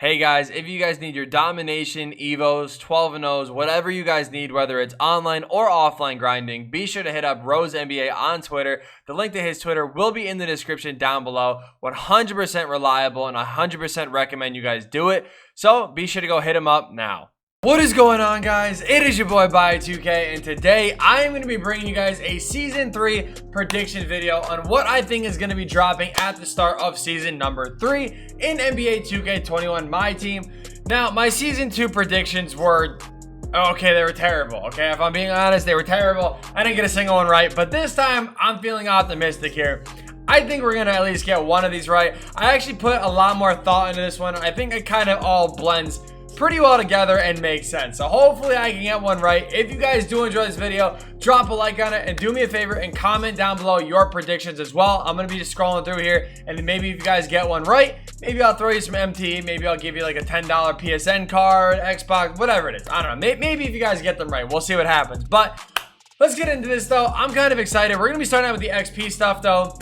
Hey guys, if you guys need your domination, evos, 12 and O's, whatever you guys need, whether it's online or offline grinding, be sure to hit up Rose NBA on Twitter. The link to his Twitter will be in the description down below. 100% reliable and 100% recommend you guys do it. So be sure to go hit him up now. What is going on, guys? It is your boy Bio2k, and today I am going to be bringing you guys a Season 3 prediction video on what I think is going to be dropping at the start of Season number 3 in NBA 2K21 MyTeam. Now, my Season 2 predictions were, okay, they were terrible, okay? If I'm being honest, they were terrible. I didn't get a single one right, but this time I'm feeling optimistic here. I think we're going to at least get one of these right. I actually put a lot more thought into this one. I think it kind of all blends pretty well together and makes sense. So hopefully I can get one right. If you guys do enjoy this video, drop a like on it and do me a favor and comment down below your predictions as well. I'm going to be just scrolling through here, and then maybe if you guys get one right, maybe I'll throw you some MT. Maybe I'll give you like a $10 PSN card, Xbox, whatever it is. I don't know. Maybe if you guys get them right, we'll see what happens. But let's get into this though. I'm kind of excited. We're going to be starting out with the XP stuff though,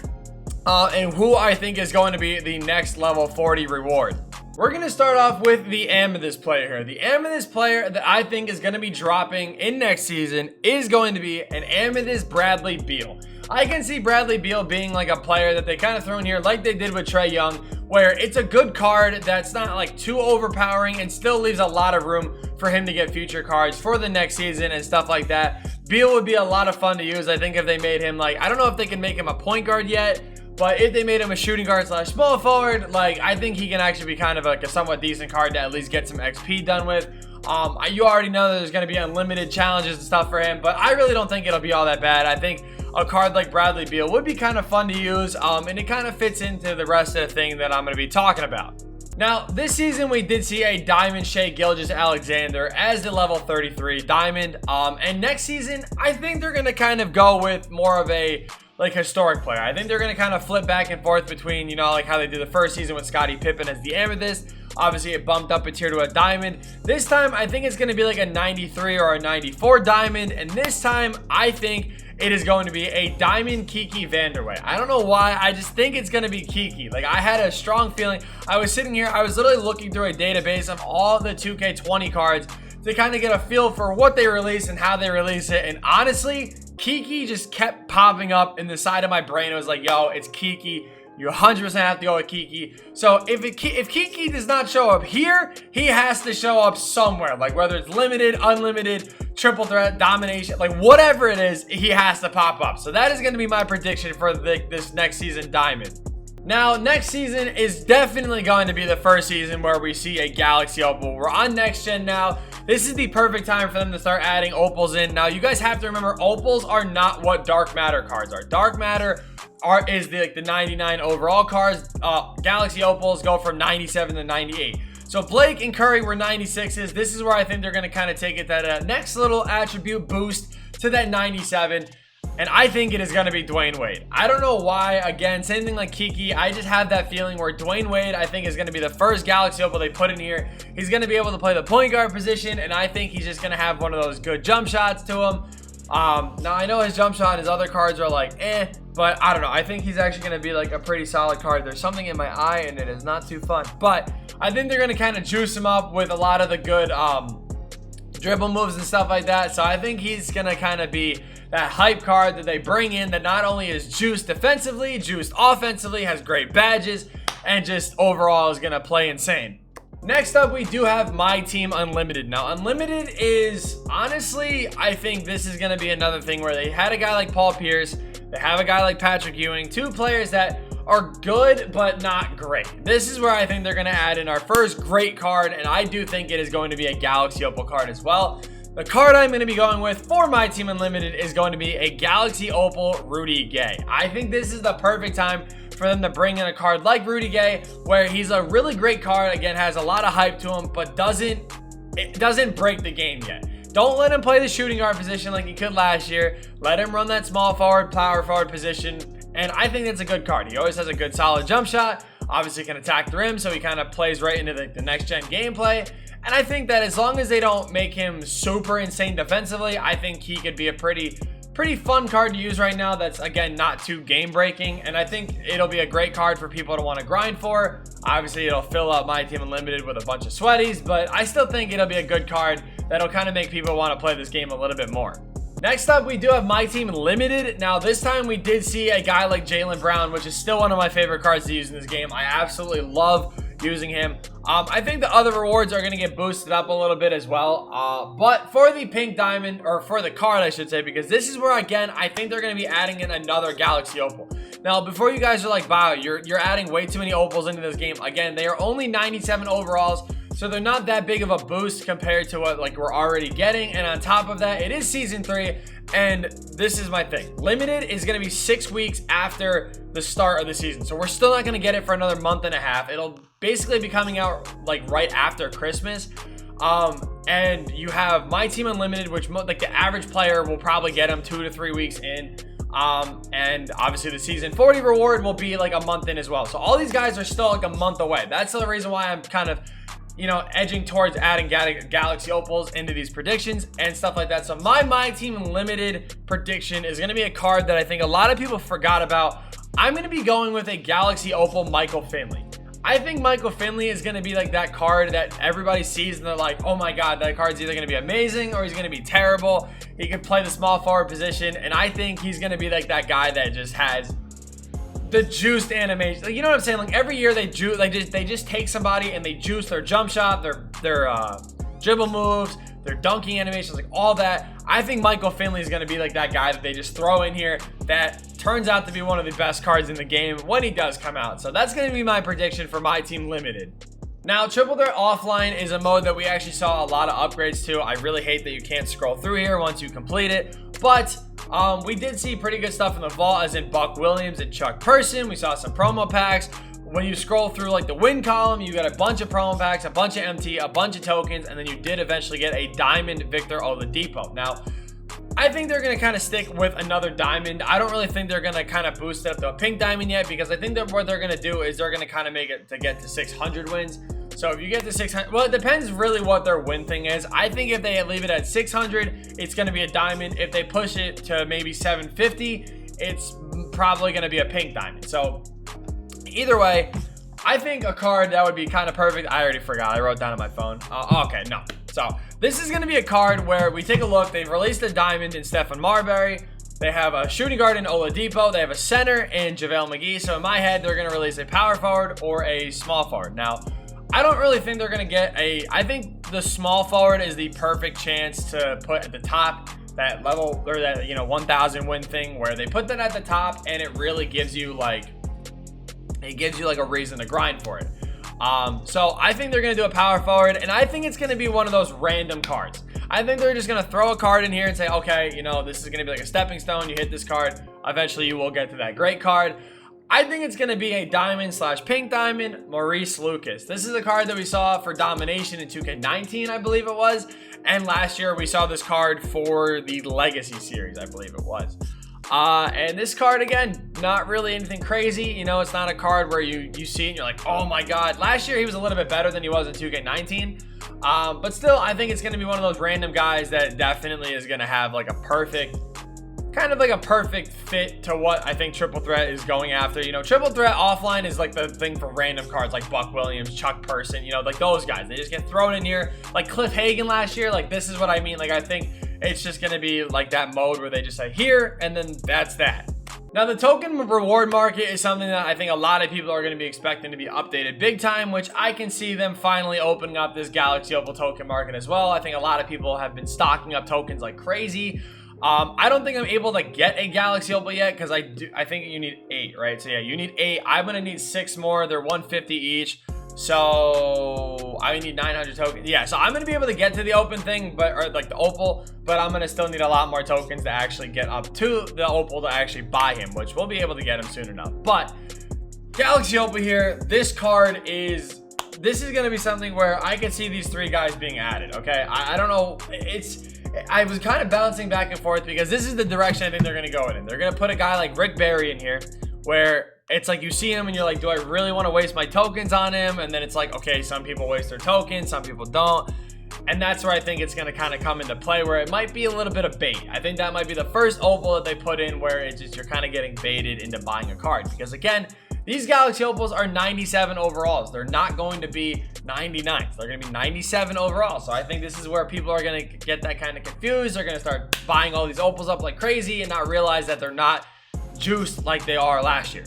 and who I think is going to be the next level 40 reward. We're going to start off with the Amethyst player here. The Amethyst player that I think is going to be dropping in next season is going to be an Amethyst Bradley Beal. I can see Bradley Beal being like a player that they kind of throw in here like they did with Trae Young, where it's a good card that's not like too overpowering and still leaves a lot of room for him to get future cards for the next season and stuff like that. Beal would be a lot of fun to use. I think if they made him like, I don't know if they can make him a point guard yet, but if they made him a shooting guard / small forward, like I think he can actually be kind of like a somewhat decent card to at least get some XP done with. You already know that there's going to be unlimited challenges and stuff for him, but I really don't think it'll be all that bad. I think a card like Bradley Beal would be kind of fun to use, and it kind of fits into the rest of the thing that I'm going to be talking about. Now, this season we did see a Diamond Shea Gilgeous-Alexander as the level 33 Diamond, and next season I think they're going to kind of go with more of a like historic player. I think they're going to kind of flip back and forth between, you know, like how they did the first season with Scottie Pippen as the Amethyst. Obviously, it bumped up a tier to a Diamond. This time, I think it's going to be like a 93 or a 94 Diamond. And this time, I think it is going to be a Diamond Kiki Vanderway. I don't know why. I just think it's going to be Kiki. Like, I had a strong feeling. I was sitting here. I was literally looking through a database of all the 2K20 cards to kind of get a feel for what they release and how they release it. And honestly, Kiki just kept popping up in the side of my brain. It was like, yo, it's Kiki. You 100% have to go with Kiki. So if Kiki does not show up here, he has to show up somewhere. Like whether it's limited, unlimited, triple threat, domination, like whatever it is, he has to pop up. So that is going to be my prediction for this next season Diamond. Now, next season is definitely going to be the first season where we see a Galaxy Opal. We're on next gen now. This is the perfect time for them to start adding Opals in. Now, you guys have to remember, Opals are not what Dark Matter cards are. Dark Matter is the 99 overall cards. Galaxy Opals go from 97 to 98. So Blake and Curry were 96s. This is where I think they're going to kind of take it that next little attribute boost to that 97. And I think it is going to be Dwayne Wade. I don't know why. Again, same thing like Kiki. I just have that feeling where Dwayne Wade, I think, is going to be the first Galaxy Opal they put in here. He's going to be able to play the point guard position, and I think he's just going to have one of those good jump shots to him. Now, I know his jump shot and his other cards are like, but I don't know. I think he's actually going to be like a pretty solid card. There's something in my eye, and it is not too fun. But I think they're going to kind of juice him up with a lot of the good dribble moves and stuff like that. So I think he's going to kind of be that hype card that they bring in that not only is juiced defensively, juiced offensively, has great badges, and just overall is going to play insane. Next up, we do have MyTeam Unlimited. Now, Unlimited is, honestly, I think this is going to be another thing where they had a guy like Paul Pierce, they have a guy like Patrick Ewing, two players that are good but not great. This is where I think they're going to add in our first great card, and I do think it is going to be a Galaxy Opal card as well. The card I'm going to be going with for MyTeam Unlimited is going to be a Galaxy Opal Rudy Gay. I think this is the perfect time for them to bring in a card like Rudy Gay, where he's a really great card, again, has a lot of hype to him, but it doesn't break the game yet. Don't let him play the shooting guard position like he could last year. Let him run that small forward, power forward position, and I think that's a good card. He always has a good solid jump shot, obviously can attack the rim, so he kind of plays right into the next gen gameplay. And I think that as long as they don't make him super insane defensively, I think he could be a pretty pretty fun card to use right now that's, again, not too game breaking, and I think it'll be a great card for people to want to grind for. Obviously, it'll fill up MyTeam Unlimited with a bunch of sweaties, but I still think it'll be a good card that'll kind of make people want to play this game a little bit more. Next up, we do have MyTeam Limited. Now, this time we did see a guy like Jaylen Brown, which is still one of my favorite cards to use in this game. I absolutely love using him. I think the other rewards are going to get boosted up a little bit as well. But for the pink diamond, or for the card, I should say, because this is where, again, I think they're going to be adding in another Galaxy Opal. Now, before you guys are like, wow, you're adding way too many Opals into this game. Again, they are only 97 overalls. So they're not that big of a boost compared to what like we're already getting. And on top of that, it is season 3. And this is my thing. Limited is going to be 6 weeks after the start of the season. So we're still not going to get it for another month and a half. It'll basically be coming out like right after Christmas. And you have MyTeam Unlimited, which like the average player will probably get them 2 to 3 weeks in. And obviously the season 40 reward will be like a month in as well. So all these guys are still like a month away. That's the reason why I'm kind of, you know, edging towards adding Galaxy Opals into these predictions and stuff like that. So my MyTeam Limited prediction is going to be a card that I think a lot of people forgot about. I'm going to be going with a Galaxy Opal Michael Finley. I think Michael Finley is going to be like that card that everybody sees and they're like, oh my god, that card's either going to be amazing or he's going to be terrible. He can play the small forward position, and I think he's going to be like that guy that just has the juiced animation. Like, you know what I'm saying? Like every year they just take somebody and they juice their jump shot, their dribble moves, their dunking animations, like all that. I think Michael Finley is going to be like that guy that they just throw in here that turns out to be one of the best cards in the game when he does come out. So that's going to be my prediction for MyTeam Limited. Now, Triple Threat Offline is a mode that we actually saw a lot of upgrades to. I really hate that you can't scroll through here once you complete it, but we did see pretty good stuff in the vault, as in Buck Williams and Chuck Person. We saw some promo packs. When you scroll through like the win column, you got a bunch of promo packs, a bunch of MT, a bunch of tokens, and then you did eventually get a diamond Victor Oladipo. Now, I think they're going to kind of stick with another diamond. I don't really think they're going to kind of boost it up to a pink diamond yet, because I think that what they're going to do is they're going to kind of make it to get to 600 wins. So if you get to 600, well, it depends really what their win thing is. I think if they leave it at 600, it's going to be a diamond. If they push it to maybe 750, it's probably going to be a pink diamond. So either way, I think a card that would be kind of perfect. I already forgot. I wrote down on my phone. Okay, no. So this is going to be a card where we take a look. They've released a diamond in Stephen Marbury. They have a shooting guard in Oladipo. They have a center in JaVale McGee. So in my head, they're going to release a power forward or a small forward. Now, I don't really think they're going to get I think the small forward is the perfect chance to put at the top, that level, or that, you know, 1,000 win thing, where they put that at the top and it really gives you like, a reason to grind for it. So I think they're going to do a power forward, and I think it's going to be one of those random cards. I think they're just going to throw a card in here and say, okay, you know, this is going to be like a stepping stone. You hit this card, eventually you will get to that great card. I think it's going to be a diamond / pink diamond, Maurice Lucas. This is a card that we saw for Domination in 2K19, I believe it was. And last year we saw this card for the Legacy series, I believe it was. And this card, again, not really anything crazy. You know, it's not a card where you see it and you're like, oh my god. Last year he was a little bit better than he was in 2K19. But still, I think it's going to be one of those random guys that definitely is going to have like a perfect, kind of like a perfect fit to what I think Triple Threat is going after. You know, Triple Threat Offline is like the thing for random cards like Buck Williams, Chuck Person, you know, like those guys. They just get thrown in here. Like Cliff Hagan last year, like this is what I mean. Like I think it's just going to be like that mode where they just say here, and then that's that. Now, the token reward market is something that I think a lot of people are going to be expecting to be updated big time, which I can see them finally opening up this Galaxy Opal token market as well. I think a lot of people have been stocking up tokens like crazy. I don't think I'm able to get a Galaxy Opal yet, because I think you need 8, right? So yeah, you need 8. I'm going to need 6 more. They're 150 each. So I need 900 tokens. Yeah, so I'm going to be able to get to the open thing, or like the Opal, but I'm going to still need a lot more tokens to actually get up to the Opal to actually buy him, which we'll be able to get him soon enough. But Galaxy Opal here, this card is, this is going to be something where I can see these 3 guys being added, okay? I don't know. I was kind of bouncing back and forth because this is the direction I think they're going to go in. They're going to put a guy like Rick Barry in here, where it's like you see him and you're like, do I really want to waste my tokens on him? And then it's like, okay, some people waste their tokens, some people don't. And that's where I think it's going to kind of come into play, where it might be a little bit of bait. I think that might be the first Opal that they put in where it's just you're kind of getting baited into buying a card. Because again, these Galaxy Opals are 97 overalls. They're not going to be 99s. They're going to be 97 overall. So I think this is where people are going to get that kind of confused. They're going to start buying all these Opals up like crazy and not realize that they're not juiced like they are last year.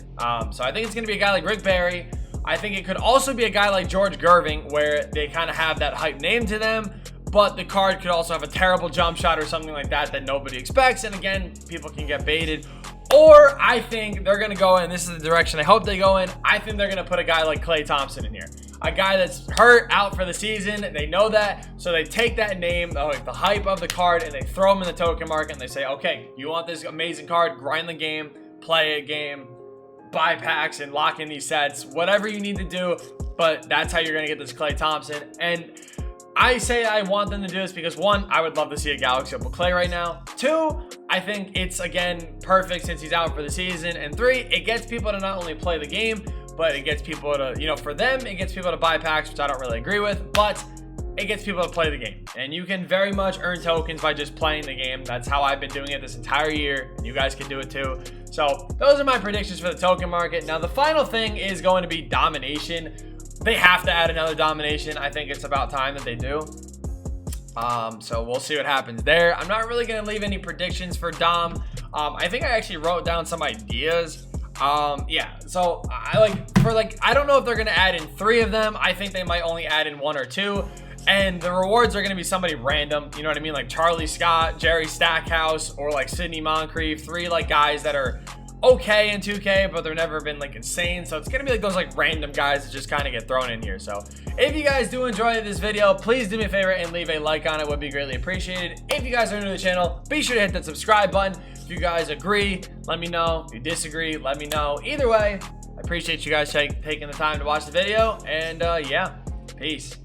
So I think it's going to be a guy like Rick Barry. I think it could also be a guy like George Gerving, where they kind of have that hype name to them, but the card could also have a terrible jump shot or something like that that nobody expects. And again, people can get baited. Or I think they're going to go in, this is the direction I hope they go in, I think they're going to put a guy like Klay Thompson in here. A guy that's hurt, out for the season. They know that, so they take that name, like the hype of the card, and they throw him in the token market, and they say, okay, you want this amazing card, grind the game, play a game, buy packs, and lock in these sets, whatever you need to do, but that's how you're going to get this Klay Thompson. And I say I want them to do this because, one, I would love to see a Galaxy Opal Klay right now. Two, I think it's, again, perfect since he's out for the season. And three, it gets people to not only play the game, but it gets people to, you know, for them, it gets people to buy packs, which I don't really agree with, but it gets people to play the game. And you can very much earn tokens by just playing the game. That's how I've been doing it this entire year, and you guys can do it too. So those are my predictions for the token market. Now, the final thing is going to be domination. They have to add another domination. I think it's about time that they do. So we'll see what happens there. I'm not really going to leave any predictions for Dom. I think I actually wrote down some ideas. Yeah, so I don't know if they're going to add in 3 of them. I think they might only add in 1 or 2. And the rewards are going to be somebody random, you know what I mean? Like Charlie Scott, Jerry Stackhouse, or like Sidney Moncrief. 3 like guys that are okay in 2K, but they've never been like insane. So it's gonna be like those like random guys that just kind of get thrown in here. So if you guys do enjoy this video, please do me a favor and leave a like on it. Would be greatly appreciated. If you guys are new to the channel, be sure to hit that subscribe button. If you guys agree, let me know. If you disagree, let me know. Either way, I appreciate you guys taking the time to watch the video. And yeah, peace.